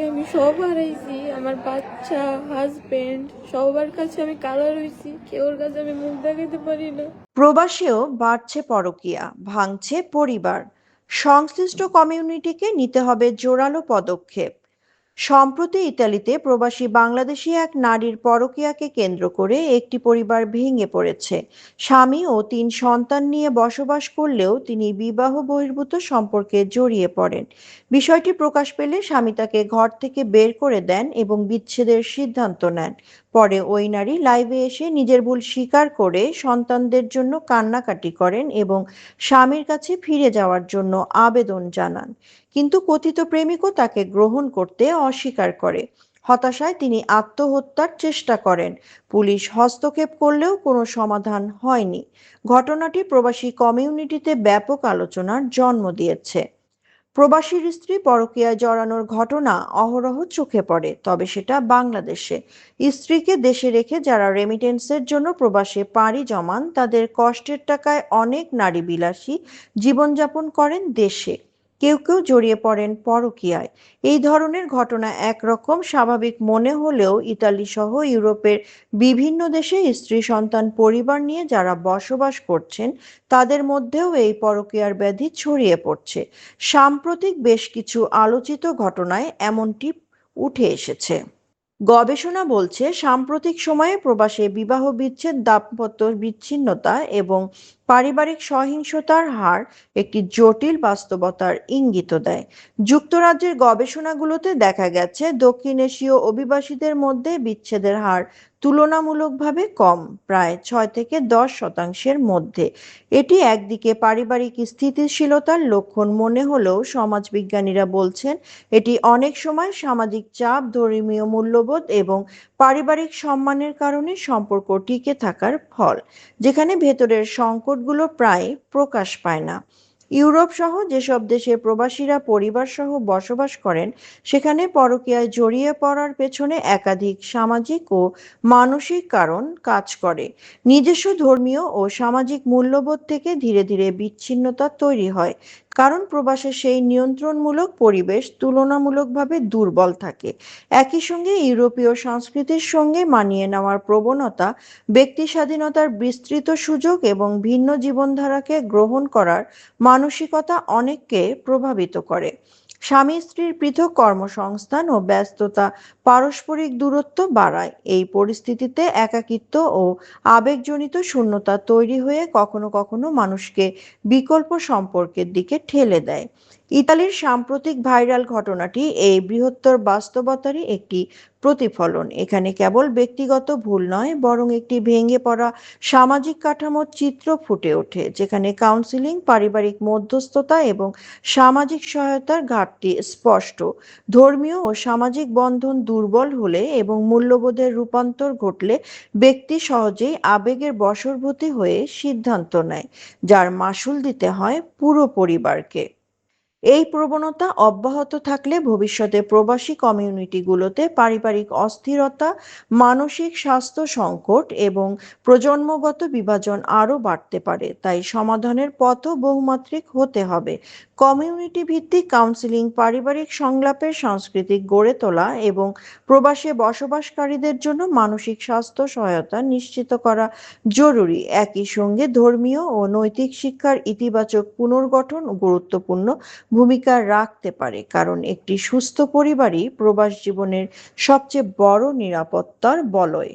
আমি সব হারাইছি, আমার বাচ্চা, হাজবেন্ড, সবার কাছে আমি কালা রইছি, কেউর কাছে আমি মুখ দেখাতে পারি না। প্রবাসেও বাড়ছে পরকীয়া, ভাঙছে পরিবার। সংশ্লিষ্ট কমিউনিটিকে নিতে হবে জোরালো পদক্ষেপ। সম্প্রতি ইতালিতে প্রবাসী বাংলাদেশি এক নারীর পরকীয়াকে কেন্দ্র করে একটি পরিবার ভেঙে পড়েছে। স্বামী ও ৩ সন্তান নিয়ে বসবাস করলেও তিনি বিবাহ বহির্ভূত সম্পর্কে জড়িয়ে পড়েন। বিষয়টি প্রকাশ পেলে স্বামী তাকে ঘর থেকে বের করে দেন এবং বিচ্ছেদের সিদ্ধান্ত নেন। পরে ওই নারী লাইভে এসে নিজের ভুল স্বীকার করে সন্তানদের জন্য কান্নাকাটি করেন এবং স্বামীর কাছে ফিরে যাওয়ার জন্য আবেদন জানান। কিন্তু কথিত প্রেমিকও তাকে গ্রহণ করতে অস্বীকার করে। হতাশায় তিনি আত্মহত্যার চেষ্টা করেন। পুলিশ হস্তক্ষেপ করলেও কোনো সমাধান হয়নি। ঘটনাটি প্রবাসী কমিউনিটিতে ব্যাপক আলোচনার জন্ম দিয়েছে। প্রবাসীর স্ত্রী পরকীয়ায় জড়ানোর ঘটনা অহরহ চোখে পড়ে, তবে সেটা বাংলাদেশে। স্ত্রীকে দেশে রেখে যারা রেমিটেন্সের জন্য প্রবাসে পাড়ি জমান তাদের কষ্টের টাকায় অনেক নারী বিলাসী জীবনযাপন করেন দেশে। কেউ কেউ জড়িয়ে পড়েন পরকীয়ায়। এই ধরনের ঘটনা একরকম স্বাভাবিক মনে হলেও ইতালি সহ ইউরোপের বিভিন্ন দেশে স্ত্রী সন্তান পরিবার নিয়ে যারা বসবাস করছেন তাদের মধ্যেও এই পরকীয়ার ব্যাধি ছড়িয়ে পড়ছে। সাম্প্রতিক বেশ কিছু আলোচিত ঘটনায় এমনটি উঠে এসেছে। গবেষণা বলছে সাম্প্রতিক সময়ে প্রবাসে বিবাহ বিচ্ছেদ, দাম্পত্য বিচ্ছিন্নতা এবং পারিবারিক সহিংসতার হার একটি জটিল বাস্তবতার ইঙ্গিত দেয়। যুক্তরাজ্যের গবেষণাগুলোতে দেখা গেছে দক্ষিণ এশীয় অভিবাসীদের মধ্যে বিচ্ছেদের হার তুলনামূলকভাবে কম, প্রায় 6 থেকে 10% মধ্যে। এটি একদিকে পারিবারিক স্থিতিশীলতার লক্ষণ মনে হলেও সমাজবিজ্ঞানীরা বলছেন এটি অনেক সময় সামাজিক চাপ, ধর্মীয় মূল্যবোধ এবং পারিবারিক সম্মানের কারণে সম্পর্ক টিকে থাকার ফল, যেখানে ভেতরের সংকটগুলো প্রায় প্রকাশ পায় না। ইউরোপ সহ যেসব দেশে প্রবাসীরা পরিবার সহ বসবাস করেন সেখানে পরকীয়ায় জড়িয়ে পড়ার পেছনে একাধিক সামাজিক ও মানসিক কারণ কাজ করে। নিজস্ব ধর্মীয় ও সামাজিক মূল্যবোধ থেকে ধীরে ধীরে বিচ্ছিন্নতা তৈরি হয়, কারণ প্রবাসে সেই নিয়ন্ত্রণমূলক পরিবেশ তুলনামূলকভাবে দুর্বল থাকে। একই সঙ্গে ইউরোপীয় সংস্কৃতির সঙ্গে মানিয়ে নেওয়ার প্রবণতা, ব্যক্তি স্বাধীনতার বিস্তৃত সুযোগ এবং ভিন্ন জীবনধারাকে গ্রহণ করার মানসিকতা অনেককে প্রভাবিত করে। স্বামী স্ত্রীর পৃথক কর্মসংস্থান ও ব্যস্ততা পারস্পরিক দূরত্ব বাড়ায়। এই পরিস্থিতিতে একাকিত্ব ও আবেগজনিত শূন্যতা তৈরি হয়ে কখনো কখনো মানুষকে বিকল্প সম্পর্কের দিকে ঠেলে দেয়। ইতালির সাম্প্রতিক ভাইরাল ঘটনাটি এই বৃহত্তর বাস্তবতারই একটি প্রতিফলন। এখানে কেবল ব্যক্তিগত ভুল নয়, বরং একটি ভেঙে পড়া সামাজিক কাঠামোর চিত্র ফুটে ওঠে, যেখানে কাউন্সিলিং, পারিবারিক মধ্যস্থতা এবং সামাজিক সহায়তার ঘাটতি স্পষ্ট। ধর্মীয় ও সামাজিক বন্ধন দুর্বল হলে এবং মূল্যবোধের রূপান্তর ঘটলে ব্যক্তি সহজেই আবেগের বশবর্তী হয়ে সিদ্ধান্ত নেয়, যার মাসুল দিতে হয় পুরো পরিবারকে। এই প্রবণতা অব্যাহত থাকলে ভবিষ্যতে প্রবাসী কমিউনিটিগুলোতে পারিবারিক অস্থিরতা, মানসিক স্বাস্থ্য সংকট এবং প্রজন্মগত বিভাজন আরও বাড়তে পারে। তাই সমাধানের পথও বহুমাত্রিক হতে হবে। কমিউনিটি ভিত্তিক কাউন্সিলিং, পারিবারিক সংলাপের সংস্কৃতি গড়ে তোলা এবং প্রবাসে বসবাসকারীদের জন্য মানসিক স্বাস্থ্য সহায়তা নিশ্চিত করা জরুরি। একই সঙ্গে ধর্মীয় ও নৈতিক শিক্ষার ইতিবাচক পুনর্গঠন গুরুত্বপূর্ণ ভূমিকা রাখতে পারে, কারণ একটি সুস্থ পরিবারই প্রবাস জীবনের সবচেয়ে বড় নিরাপত্তার বলয়।